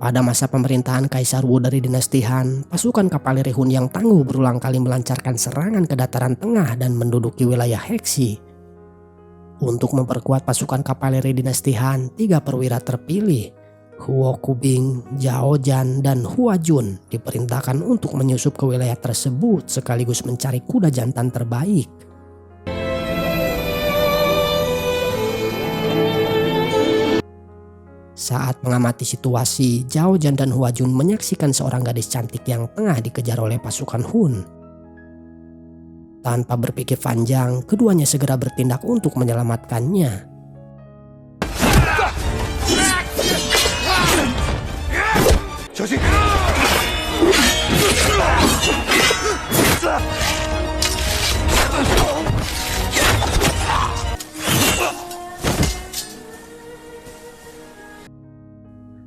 Pada masa pemerintahan Kaisar Wu dari dinasti Han, pasukan kavaleri Hun yang tangguh berulang kali melancarkan serangan ke dataran tengah dan menduduki wilayah Hexi. Untuk memperkuat pasukan kavaleri dinasti Han, 3 perwira terpilih, Huo Kubing, Zhao Zhan, dan Hua Jun diperintahkan untuk menyusup ke wilayah tersebut sekaligus mencari kuda jantan terbaik. Saat mengamati situasi, Zhao Zhan dan Hua Jun menyaksikan seorang gadis cantik yang tengah dikejar oleh pasukan Hun. Tanpa berpikir panjang, keduanya segera bertindak untuk menyelamatkannya.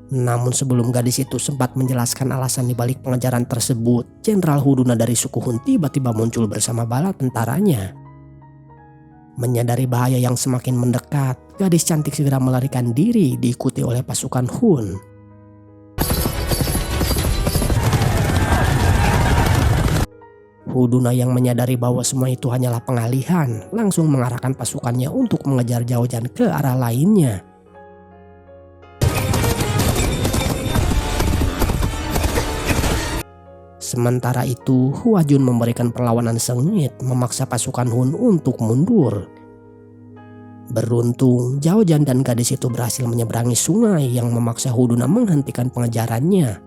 Namun sebelum gadis itu sempat menjelaskan alasan dibalik pengejaran tersebut, Jenderal Huduna dari suku Hun tiba-tiba muncul bersama bala tentaranya. Menyadari bahaya yang semakin mendekat, gadis cantik segera melarikan diri diikuti oleh pasukan Hun. Huduna yang menyadari bahwa semua itu hanyalah pengalihan, langsung mengarahkan pasukannya untuk mengejar Zhao Zhan ke arah lainnya. Sementara itu, Hua Jun memberikan perlawanan sengit memaksa pasukan Hun untuk mundur. Beruntung, Zhao Zhan dan gadis itu berhasil menyeberangi sungai yang memaksa Huduna menghentikan pengejarannya.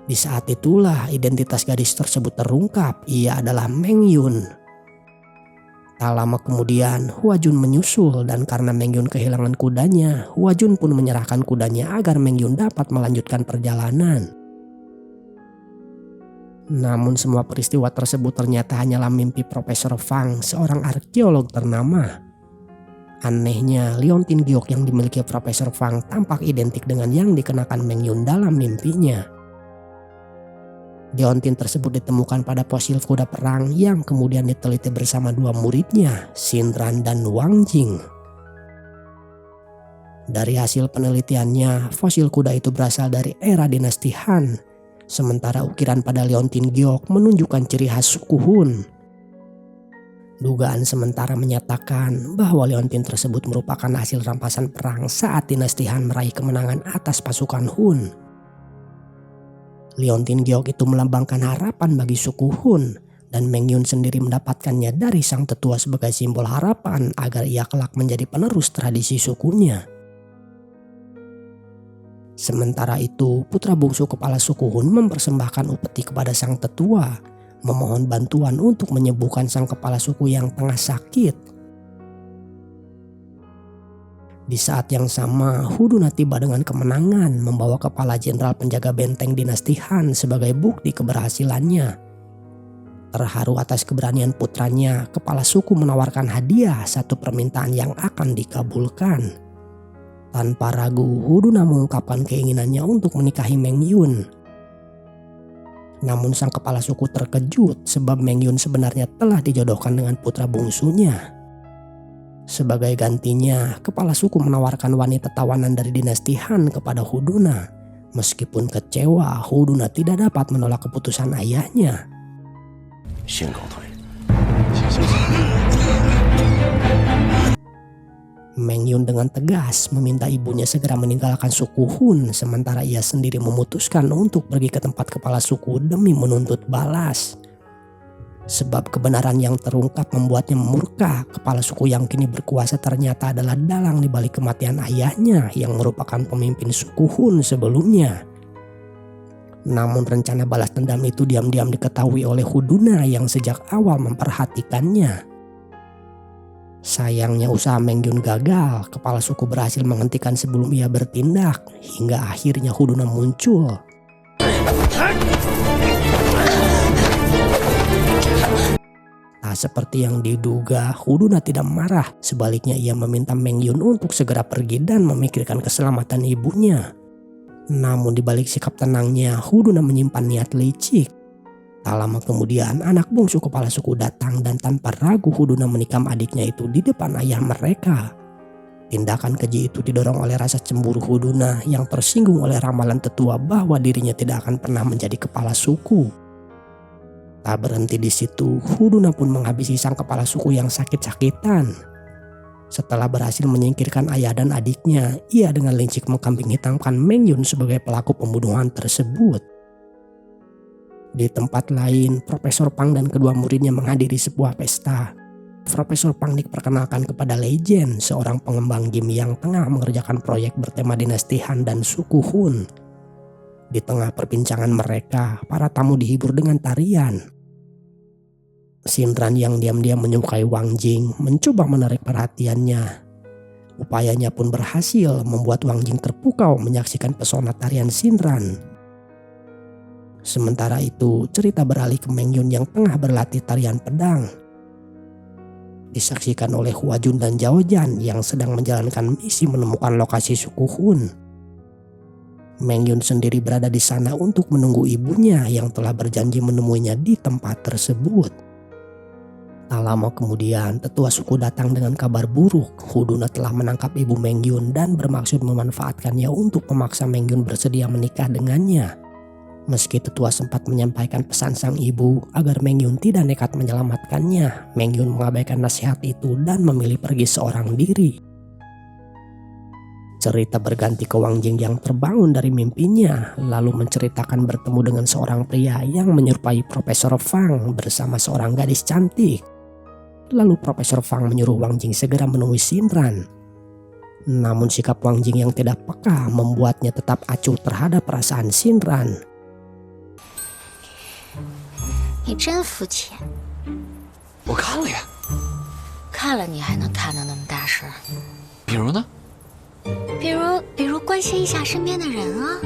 Di saat itulah identitas gadis tersebut terungkap, ia adalah Meng Yun. Tak lama kemudian, Hua Jun menyusul dan karena Meng Yun kehilangan kudanya, Hua Jun pun menyerahkan kudanya agar Meng Yun dapat melanjutkan perjalanan. Namun semua peristiwa tersebut ternyata hanyalah mimpi Profesor Fang, seorang arkeolog ternama. Anehnya, liontin giok yang dimiliki Profesor Fang tampak identik dengan yang dikenakan Meng Yun dalam mimpinya. Liontin tersebut ditemukan pada fosil kuda perang yang kemudian diteliti bersama 2 muridnya, Xin Ran dan Wang Jing. Dari hasil penelitiannya, fosil kuda itu berasal dari era dinasti Han, sementara ukiran pada liontin giok menunjukkan ciri khas suku Hun. Dugaan sementara menyatakan bahwa liontin tersebut merupakan hasil rampasan perang saat dinasti Han meraih kemenangan atas pasukan Hun. Liontin giok itu melambangkan harapan bagi suku Hun, dan Meng Yun sendiri mendapatkannya dari sang tetua sebagai simbol harapan agar ia kelak menjadi penerus tradisi sukunya. Sementara itu, putra bungsu kepala suku Hun mempersembahkan upeti kepada sang tetua, memohon bantuan untuk menyembuhkan sang kepala suku yang tengah sakit. Di saat yang sama, Huduna tiba dengan kemenangan membawa kepala jenderal penjaga benteng dinasti Han sebagai bukti keberhasilannya. Terharu atas keberanian putranya, kepala suku menawarkan hadiah 1 permintaan yang akan dikabulkan. Tanpa ragu, Huduna mengungkapkan keinginannya untuk menikahi Meng Yun. Namun sang kepala suku terkejut sebab Meng Yun sebenarnya telah dijodohkan dengan putra bungsunya. Sebagai gantinya, kepala suku menawarkan wanita tawanan dari dinasti Han kepada Huduna. Meskipun kecewa, Huduna tidak dapat menolak keputusan ayahnya. Meng Yun dengan tegas meminta ibunya segera meninggalkan suku Hun, sementara ia sendiri memutuskan untuk pergi ke tempat kepala suku demi menuntut balas. Sebab kebenaran yang terungkap membuatnya murka, kepala suku yang kini berkuasa ternyata adalah dalang di balik kematian ayahnya yang merupakan pemimpin suku Hun sebelumnya. Namun rencana balas dendam itu diam-diam diketahui oleh Huduna yang sejak awal memperhatikannya. Sayangnya usaha Meng Yun gagal, kepala suku berhasil menghentikan sebelum ia bertindak, hingga akhirnya Huduna muncul. Tak seperti yang diduga, Huduna tidak marah. Sebaliknya ia meminta Meng Yun untuk segera pergi dan memikirkan keselamatan ibunya. Namun di balik sikap tenangnya, Huduna menyimpan niat licik. Tak lama kemudian anak bungsu kepala suku datang dan tanpa ragu Huduna menikam adiknya itu di depan ayah mereka. Tindakan keji itu didorong oleh rasa cemburu Huduna yang tersinggung oleh ramalan tetua bahwa dirinya tidak akan pernah menjadi kepala suku. Tak berhenti di situ, Huduna pun menghabisi sang kepala suku yang sakit-sakitan. Setelah berhasil menyingkirkan ayah dan adiknya, ia dengan licik mengkambing hitamkan Meng Yun sebagai pelaku pembunuhan tersebut. Di tempat lain, Profesor Pang dan kedua muridnya menghadiri sebuah pesta. Profesor Pang diperkenalkan kepada Legend, seorang pengembang game yang tengah mengerjakan proyek bertema dinasti Han dan suku Hun. Di tengah perbincangan mereka, para tamu dihibur dengan tarian. Xinran yang diam-diam menyukai Wang Jing mencoba menarik perhatiannya. Upayanya pun berhasil membuat Wang Jing terpukau menyaksikan pesona tarian Xinran. Sementara itu, cerita beralih ke Meng Yun yang tengah berlatih tarian pedang. Disaksikan oleh Hua Jun dan Zhao Jan yang sedang menjalankan misi menemukan lokasi suku Hun. Meng Yun sendiri berada di sana untuk menunggu ibunya yang telah berjanji menemuinya di tempat tersebut. Tak lama kemudian, tetua suku datang dengan kabar buruk. Huduna telah menangkap ibu Meng Yun dan bermaksud memanfaatkannya untuk memaksa Meng Yun bersedia menikah dengannya. Meski tetua sempat menyampaikan pesan sang ibu agar Meng Yun tidak nekat menyelamatkannya, Meng Yun mengabaikan nasihat itu dan memilih pergi seorang diri. Cerita berganti ke Wang Jing yang terbangun dari mimpinya, lalu menceritakan bertemu dengan seorang pria yang menyerupai Profesor Fang bersama seorang gadis cantik. Lalu Profesor Fang menyuruh Wang Jing segera menemui Xinran. Namun sikap Wang Jing yang tidak peka membuatnya tetap acuh terhadap perasaan Xinran. 你真肤浅。我看了呀。看了你还能看得那么大声？比如呢？比如关心一下身边的人啊。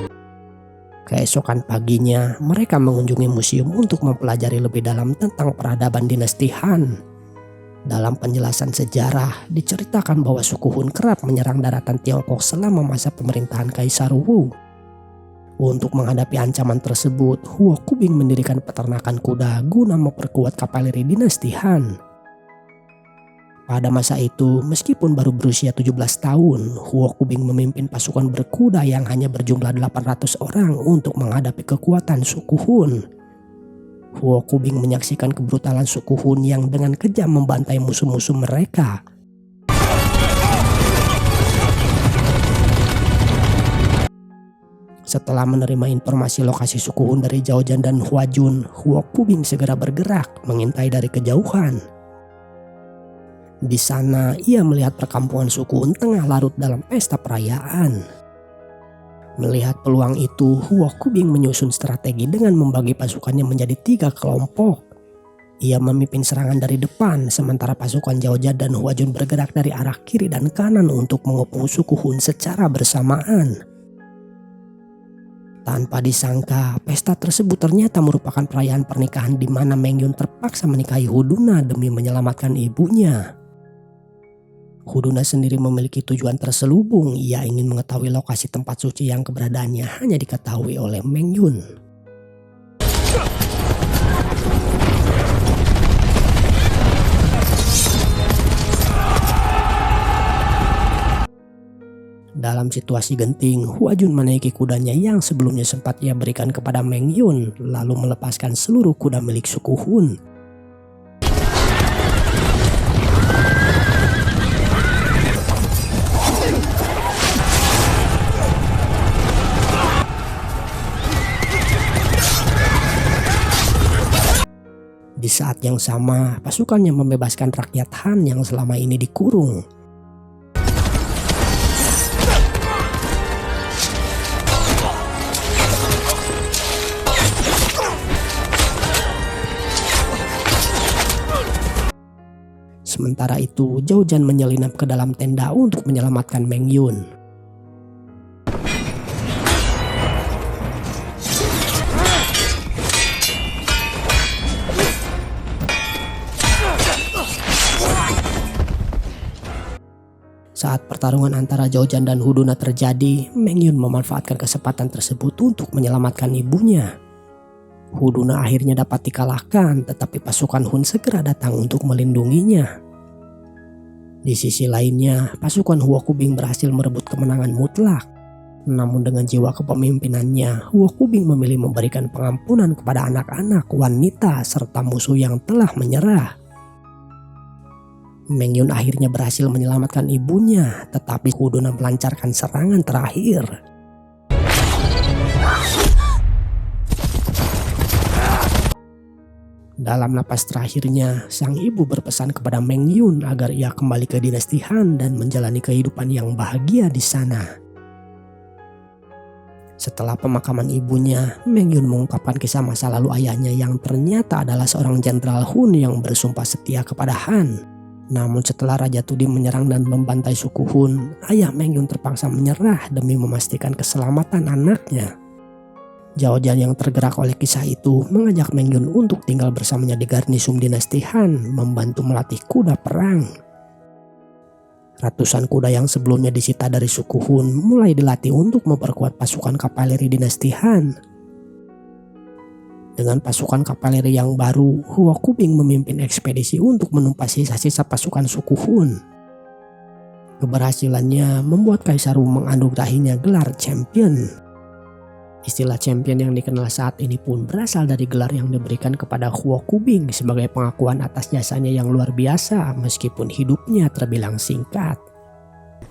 Keesokan paginya, mereka mengunjungi museum untuk mempelajari lebih dalam tentang peradaban dinasti Han. Dalam penjelasan sejarah, diceritakan bahwa suku Hun kerap menyerang daratan Tiongkok selama masa pemerintahan Kaisar Wu. Untuk menghadapi ancaman tersebut, Huo Kubing mendirikan peternakan kuda guna memperkuat kavaleri dinasti Han. Pada masa itu, meskipun baru berusia 17 tahun, Huo Kubing memimpin pasukan berkuda yang hanya berjumlah 800 orang untuk menghadapi kekuatan suku Hun. Huo Kubing menyaksikan kebrutalan suku Hun yang dengan kejam membantai musuh-musuh mereka. Setelah menerima informasi lokasi suku Hun dari Zhao Jan dan Hua Jun, Huo Kubing segera bergerak mengintai dari kejauhan. Di sana ia melihat perkampungan suku Hun tengah larut dalam pesta perayaan. Melihat peluang itu, Huo Kubing menyusun strategi dengan membagi pasukannya menjadi 3 kelompok. Ia memimpin serangan dari depan, sementara pasukan Zhao Jan dan Hua Jun bergerak dari arah kiri dan kanan untuk mengepung suku Hun secara bersamaan. Tanpa disangka, pesta tersebut ternyata merupakan perayaan pernikahan di mana Meng Yun terpaksa menikahi Huduna demi menyelamatkan ibunya. Huduna sendiri memiliki tujuan terselubung. Ia ingin mengetahui lokasi tempat suci yang keberadaannya hanya diketahui oleh Meng Yun. Dalam situasi genting, Hua Jun menaiki kudanya yang sebelumnya sempat ia berikan kepada Meng Yun, lalu melepaskan seluruh kuda milik suku Hun. Di saat yang sama, pasukannya membebaskan rakyat Han yang selama ini dikurung. Sementara itu, Zhao Jan menyelinap ke dalam tenda untuk menyelamatkan Meng Yun. Saat pertarungan antara Zhao Jan dan Huduna terjadi, Meng Yun memanfaatkan kesempatan tersebut untuk menyelamatkan ibunya. Huduna akhirnya dapat dikalahkan, tetapi pasukan Hun segera datang untuk melindunginya. Di sisi lainnya, pasukan Huokubing berhasil merebut kemenangan mutlak. Namun dengan jiwa kepemimpinannya, Huokubing memilih memberikan pengampunan kepada anak-anak, wanita, serta musuh yang telah menyerah. Meng Yun akhirnya berhasil menyelamatkan ibunya, tetapi Huduna melancarkan serangan terakhir. Dalam napas terakhirnya, sang ibu berpesan kepada Meng Yun agar ia kembali ke dinasti Han dan menjalani kehidupan yang bahagia di sana. Setelah pemakaman ibunya, Meng Yun mengungkapkan kisah masa lalu ayahnya yang ternyata adalah seorang jenderal Hun yang bersumpah setia kepada Han. Namun setelah Raja Tudim menyerang dan membantai suku Hun, ayah Meng Yun terpaksa menyerah demi memastikan keselamatan anaknya. Zhao Jian yang tergerak oleh kisah itu mengajak Meng Yun untuk tinggal bersamanya di Garnisum dinasti Han, membantu melatih kuda perang. Ratusan kuda yang sebelumnya disita dari suku Hun mulai dilatih untuk memperkuat pasukan kavaleri dinasti Han. Dengan pasukan kavaleri yang baru, Huokubing memimpin ekspedisi untuk menumpas sisa-sisa pasukan suku Hun. Keberhasilannya membuat Kaisar Wu menganugerahinya gelar champion. Istilah champion yang dikenal saat ini pun berasal dari gelar yang diberikan kepada Huokubing sebagai pengakuan atas jasanya yang luar biasa meskipun hidupnya terbilang singkat.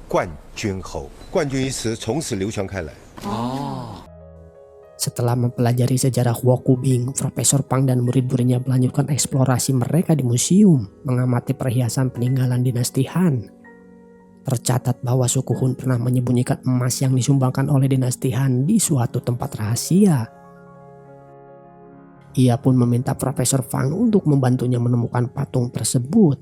冠军后，冠军一词从此流传开来。 Setelah mempelajari sejarah Huokubing, Profesor Pang dan murid-muridnya melanjutkan eksplorasi mereka di museum, mengamati perhiasan peninggalan dinasti Han. Tercatat bahwa suku Hun pernah menyembunyikan emas yang disumbangkan oleh dinasti Han di suatu tempat rahasia. Ia pun meminta Profesor Pang untuk membantunya menemukan patung tersebut.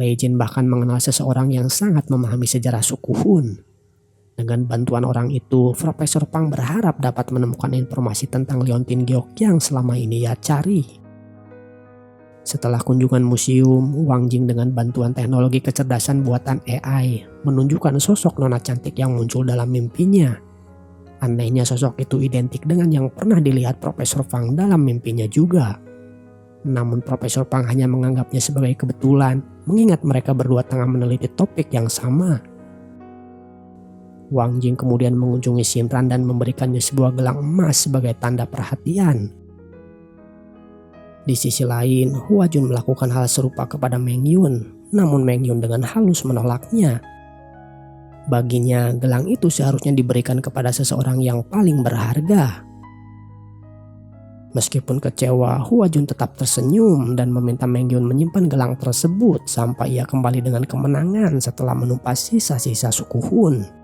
Lei Jin bahkan mengenal seseorang yang sangat memahami sejarah suku Hun. Dengan bantuan orang itu, Profesor Pang berharap dapat menemukan informasi tentang Leontin Giok yang selama ini ia cari. Setelah kunjungan museum, Wang Jing dengan bantuan teknologi kecerdasan buatan AI menunjukkan sosok nona cantik yang muncul dalam mimpinya. Anehnya sosok itu identik dengan yang pernah dilihat Profesor Pang dalam mimpinya juga. Namun Profesor Pang hanya menganggapnya sebagai kebetulan, mengingat mereka berdua tengah meneliti topik yang sama. Wang Jing kemudian mengunjungi Shinran dan memberikannya sebuah gelang emas sebagai tanda perhatian. Di sisi lain, Hua Jun melakukan hal serupa kepada Meng Yun, namun Meng Yun dengan halus menolaknya. Baginya, gelang itu seharusnya diberikan kepada seseorang yang paling berharga. Meskipun kecewa, Hua Jun tetap tersenyum dan meminta Meng Yun menyimpan gelang tersebut sampai ia kembali dengan kemenangan setelah menumpas sisa-sisa suku Hun.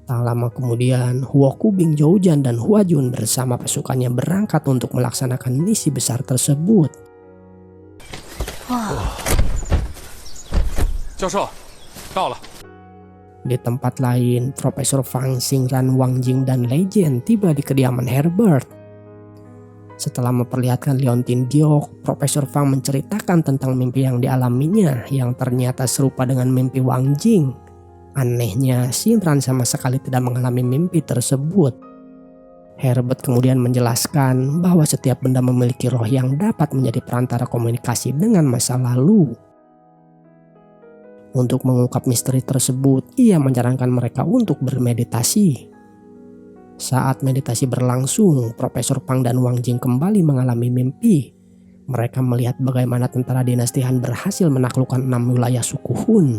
Tak lama kemudian, Huokubing, Zhao Jian, dan Hua Jun bersama pasukannya berangkat untuk melaksanakan misi besar tersebut. 教授，到了。 Di tempat lain, Profesor Fang, Xingran, Wang Jing, dan Lei Jian tiba di kediaman Herbert. Setelah memperlihatkan Leontin Giok, Profesor Fang menceritakan tentang mimpi yang dialaminya yang ternyata serupa dengan mimpi Wang Jing. Anehnya, Xingran sama sekali tidak mengalami mimpi tersebut. Herbert kemudian menjelaskan bahwa setiap benda memiliki roh yang dapat menjadi perantara komunikasi dengan masa lalu. Untuk mengungkap misteri tersebut, ia menyarankan mereka untuk bermeditasi. Saat meditasi berlangsung, Profesor Pang dan Wang Jing kembali mengalami mimpi. Mereka melihat bagaimana tentara dinasti Han berhasil menaklukkan 6 wilayah suku Hun.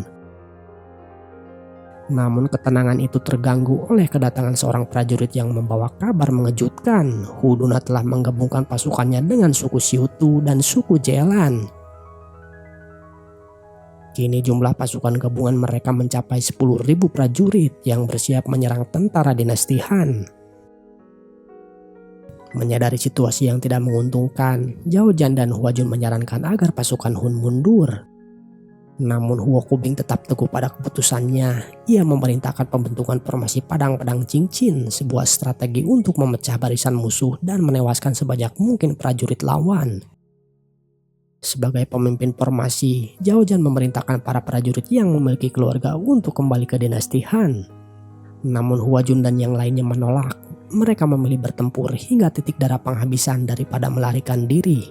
Namun ketenangan itu terganggu oleh kedatangan seorang prajurit yang membawa kabar mengejutkan. Huduna telah menggabungkan pasukannya dengan suku Xiutu dan suku Jelan. Kini jumlah pasukan gabungan mereka mencapai 10.000 prajurit yang bersiap menyerang tentara dinasti Han. Menyadari situasi yang tidak menguntungkan, Zhao Jian dan Hua Jun menyarankan agar pasukan Hun mundur. Namun Huokubing tetap teguh pada keputusannya. Ia memerintahkan pembentukan formasi padang-padang cincin, sebuah strategi untuk memecah barisan musuh dan menewaskan sebanyak mungkin prajurit lawan. Sebagai pemimpin formasi, Zhao Jian memerintahkan para prajurit yang memiliki keluarga untuk kembali ke dinasti Han. Namun Hua Jun dan yang lainnya menolak. mereka memilih bertempur hingga titik darah penghabisan daripada melarikan diri.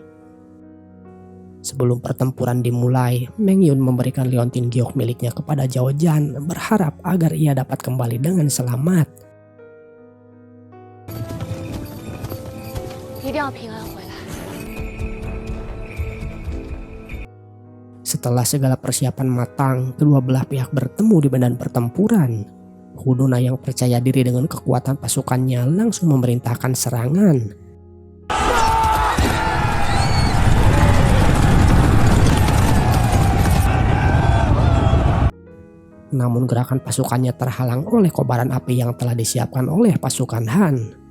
Sebelum pertempuran dimulai, Meng Yun memberikan liontin giok miliknya kepada Zhao Zhan berharap agar ia dapat kembali dengan selamat. 一定要平安回来。 Setelah segala persiapan matang, kedua belah pihak bertemu di medan pertempuran. Hu Duna yang percaya diri dengan kekuatan pasukannya langsung memerintahkan serangan. Namun gerakan pasukannya terhalang oleh kobaran api yang telah disiapkan oleh pasukan Han.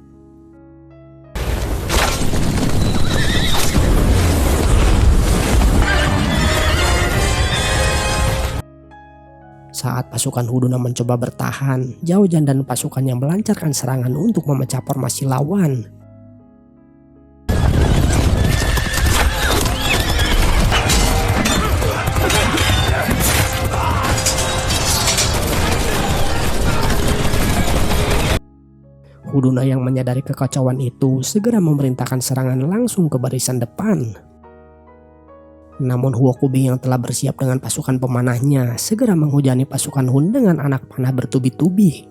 Saat pasukan Hu Duna mencoba bertahan, Zhao Zhan dan pasukannya melancarkan serangan untuk memecah formasi lawan. Hu Duna yang menyadari kekacauan itu segera memerintahkan serangan langsung ke barisan depan. Namun Huo Kubing yang telah bersiap dengan pasukan pemanahnya segera menghujani pasukan Hun dengan anak panah bertubi-tubi.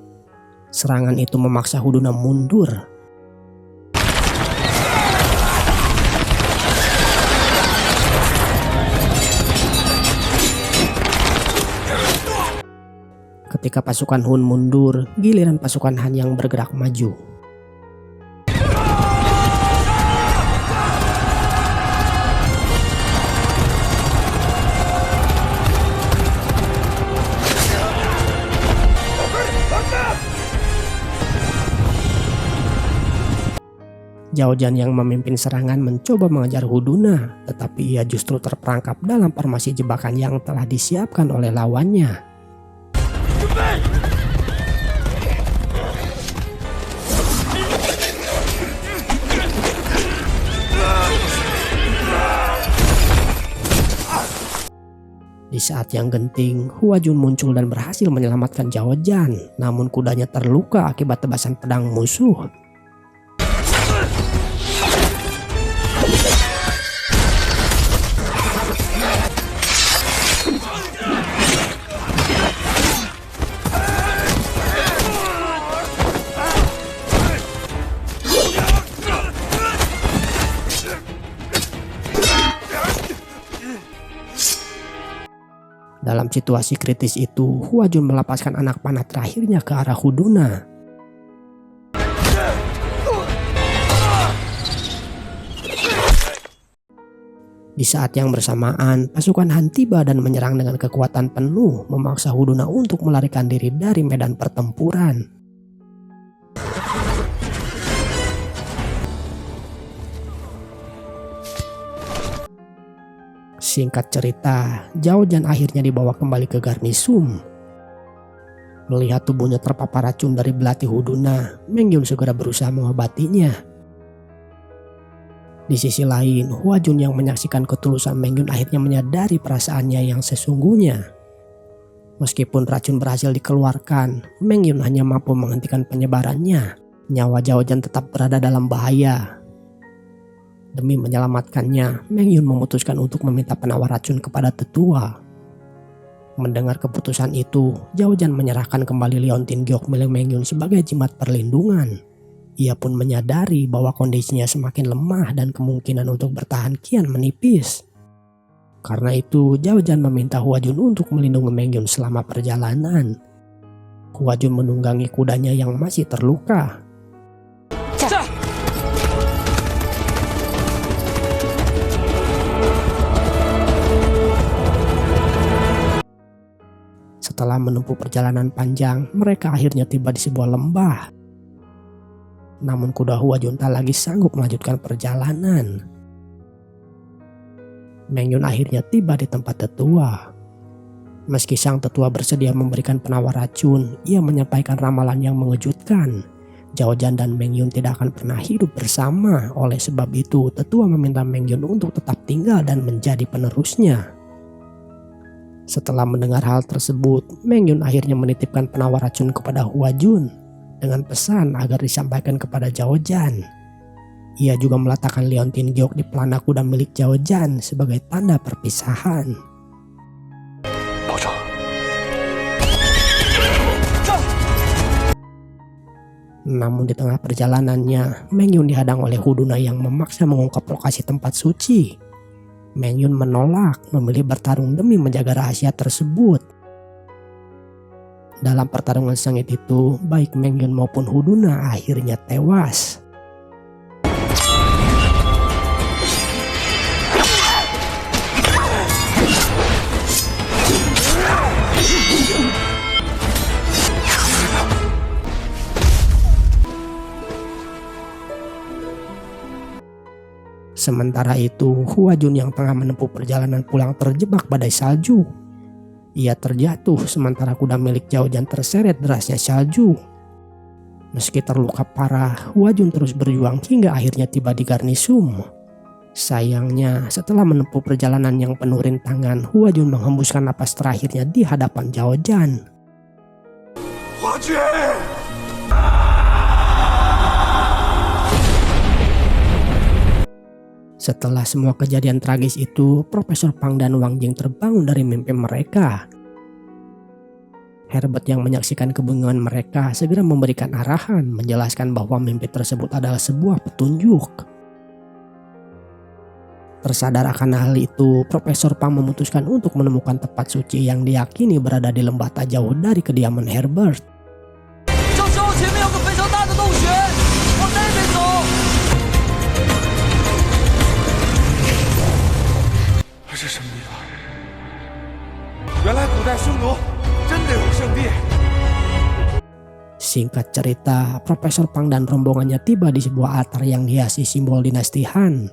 Serangan itu memaksa Hu Duna mundur. Ketika pasukan Hun mundur, giliran pasukan Han yang bergerak maju. Zhao Zhan yang memimpin serangan mencoba mengejar Hu Duna, tetapi ia justru terperangkap dalam formasi jebakan yang telah disiapkan oleh lawannya. Di saat yang genting, Hua Jun muncul dan berhasil menyelamatkan Zhao Zhan, namun kudanya terluka akibat tebasan pedang musuh. Dalam situasi kritis itu, Hua Jun melepaskan anak panah terakhirnya ke arah Hu Duna. Di saat yang bersamaan, pasukan Han tiba dan menyerang dengan kekuatan penuh, memaksa Hu Duna untuk melarikan diri dari medan pertempuran. Singkat cerita, Zhao Zhan akhirnya dibawa kembali ke garnisun. Melihat tubuhnya terpapar racun dari belati Hu Duna, Meng Yun segera berusaha mengobatinya. Di sisi lain, Hua Jun yang menyaksikan ketulusan Meng Yun akhirnya menyadari perasaannya yang sesungguhnya. Meskipun racun berhasil dikeluarkan, Meng Yun hanya mampu menghentikan penyebarannya. Nyawa Zhao Zhan tetap berada dalam bahaya. Demi menyelamatkannya, Meng Yun memutuskan untuk meminta penawar racun kepada tetua. Mendengar keputusan itu, Zhao Zhan menyerahkan kembali liontin giok milik Meng Yun sebagai jimat perlindungan. Ia pun menyadari bahwa kondisinya semakin lemah dan kemungkinan untuk bertahan kian menipis. Karena itu, Zhao Zhan meminta Hua Jun untuk melindungi Meng Yun selama perjalanan. Hua Jun menunggangi kudanya yang masih terluka. Setelah menempuh perjalanan panjang, mereka akhirnya tiba di sebuah lembah. Namun kuda Hua Jun tak lagi sanggup melanjutkan perjalanan. Meng Yun akhirnya tiba di tempat tetua. Meski sang tetua bersedia memberikan penawar racun, ia menyampaikan ramalan yang mengejutkan. Zhao Zhan dan Meng Yun tidak akan pernah hidup bersama. Oleh sebab itu, tetua meminta Meng Yun untuk tetap tinggal dan menjadi penerusnya. Setelah mendengar hal tersebut, Meng Yun akhirnya menitipkan penawar racun kepada Hua Jun. dengan pesan agar disampaikan kepada Zhao Zhan. Ia juga meletakkan liontin giok di pelana kuda milik Zhao Zhan sebagai tanda perpisahan. 保重。 Namun di tengah perjalanannya, Meng Yun dihadang oleh Hu Duna yang memaksa mengungkap lokasi tempat suci. Meng Yun menolak, memilih bertarung demi menjaga rahasia tersebut. Dalam pertarungan sengit itu, baik Meng Yun maupun Hu Duna akhirnya tewas. Sementara itu, Hua Jun yang tengah menempuh perjalanan pulang terjebak badai salju. Ia terjatuh sementara kuda milik Zhao Zhan terseret derasnya salju. Meski terluka parah, Hua Jun terus berjuang hingga akhirnya tiba di Garnisum. Sayangnya, setelah menempuh perjalanan yang penuh rintangan, Hua Jun menghembuskan napas terakhirnya di hadapan Zhao Zhan. Hua Jun! Setelah semua kejadian tragis itu, Profesor Pang dan Wang Jing terbangun dari mimpi mereka. Herbert yang menyaksikan kebingungan mereka segera memberikan arahan, menjelaskan bahwa mimpi tersebut adalah sebuah petunjuk. Tersadar akan hal itu, Profesor Pang memutuskan untuk menemukan tempat suci yang diyakini berada di lembah tak jauh dari kediaman Herbert. 这时候前面有个非常大的洞穴，往那边走。 这什么地方？原来古代匈奴真的有圣地。 Singkat cerita, Profesor Pang dan rombongannya tiba di sebuah altar yang dihiasi simbol dinasti Han.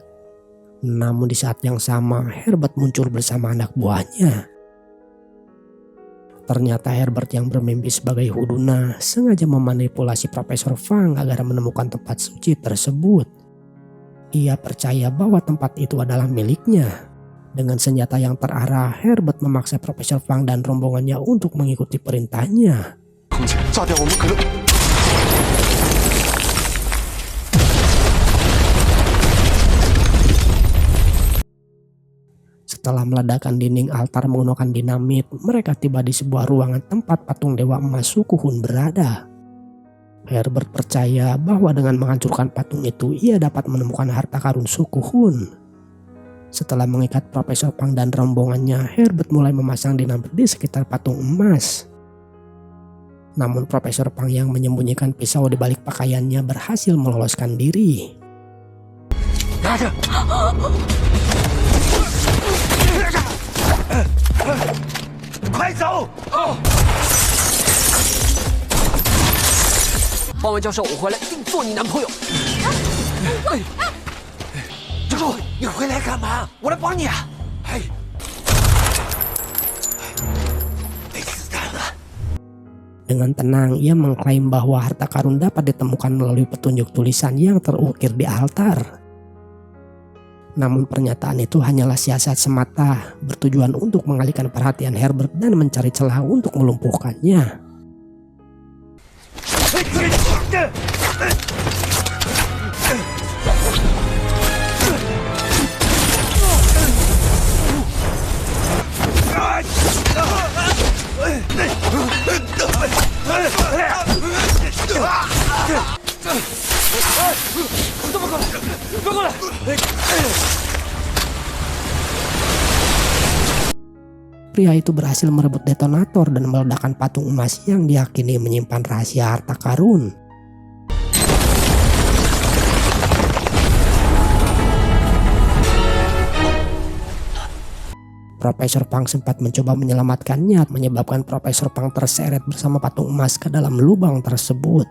Namun di saat yang sama, Herbert muncul bersama anak buahnya. Ternyata Herbert yang bermimpi sebagai Hu Duna sengaja memanipulasi Profesor Fang agar menemukan tempat suci tersebut. Ia percaya bahwa tempat itu adalah miliknya. Dengan senjata yang terarah, Herbert memaksa Profesor Fang dan rombongannya untuk mengikuti perintahnya. Setelah meledakkan dinding altar menggunakan dinamit, mereka tiba di sebuah ruangan tempat patung Dewa Emas suku Hun berada. Herbert percaya bahwa dengan menghancurkan patung itu, ia dapat menemukan harta karun suku Hun. Setelah mengikat Profesor Pang dan rombongannya, Herbert mulai memasang dinamit di sekitar patung emas. Namun Profesor Pang yang menyembunyikan pisau di balik pakaiannya berhasil meloloskan diri. 快走！ 鲍文教授，我回来一定做你男朋友。教授，你回来干嘛？我来帮你啊！哎，没子弹了。 Dengan tenang, ia mengklaim bahwa harta karun dapat ditemukan melalui petunjuk tulisan yang terukir di altar. Namun pernyataan itu hanyalah siasat semata, bertujuan untuk mengalihkan perhatian Herbert dan mencari celah untuk melumpuhkannya. Pria itu berhasil merebut detonator dan meledakkan patung emas yang diyakini menyimpan rahasia harta karun. Profesor Pang sempat mencoba menyelamatkannya, menyebabkan Profesor Pang terseret bersama patung emas ke dalam lubang tersebut.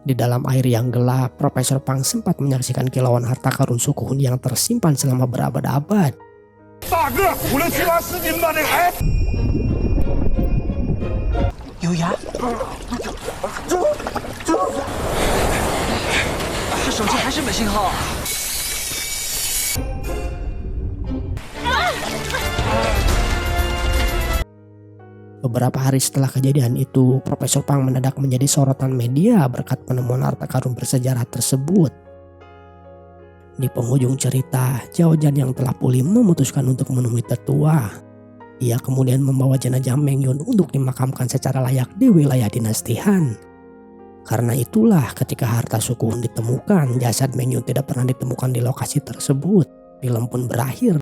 Di dalam air yang gelap, Profesor Pang sempat menyaksikan kilauan harta karun suku Hun yang tersimpan selama berabad-abad. 大个，5、6、7、8、10斤吧，这个哎。有牙。这手机还是没信号啊！ Beberapa hari setelah kejadian itu, Profesor Pang mendadak menjadi sorotan media berkat penemuan harta karun bersejarah tersebut. Di penghujung cerita, Zhao Zhan yang telah pulih memutuskan untuk menemui tetua. Ia kemudian membawa jenazah Meng Yun untuk dimakamkan secara layak di wilayah dinasti Han. Karena itulah ketika harta Suku Hun ditemukan, jasad Meng Yun tidak pernah ditemukan di lokasi tersebut. Film pun berakhir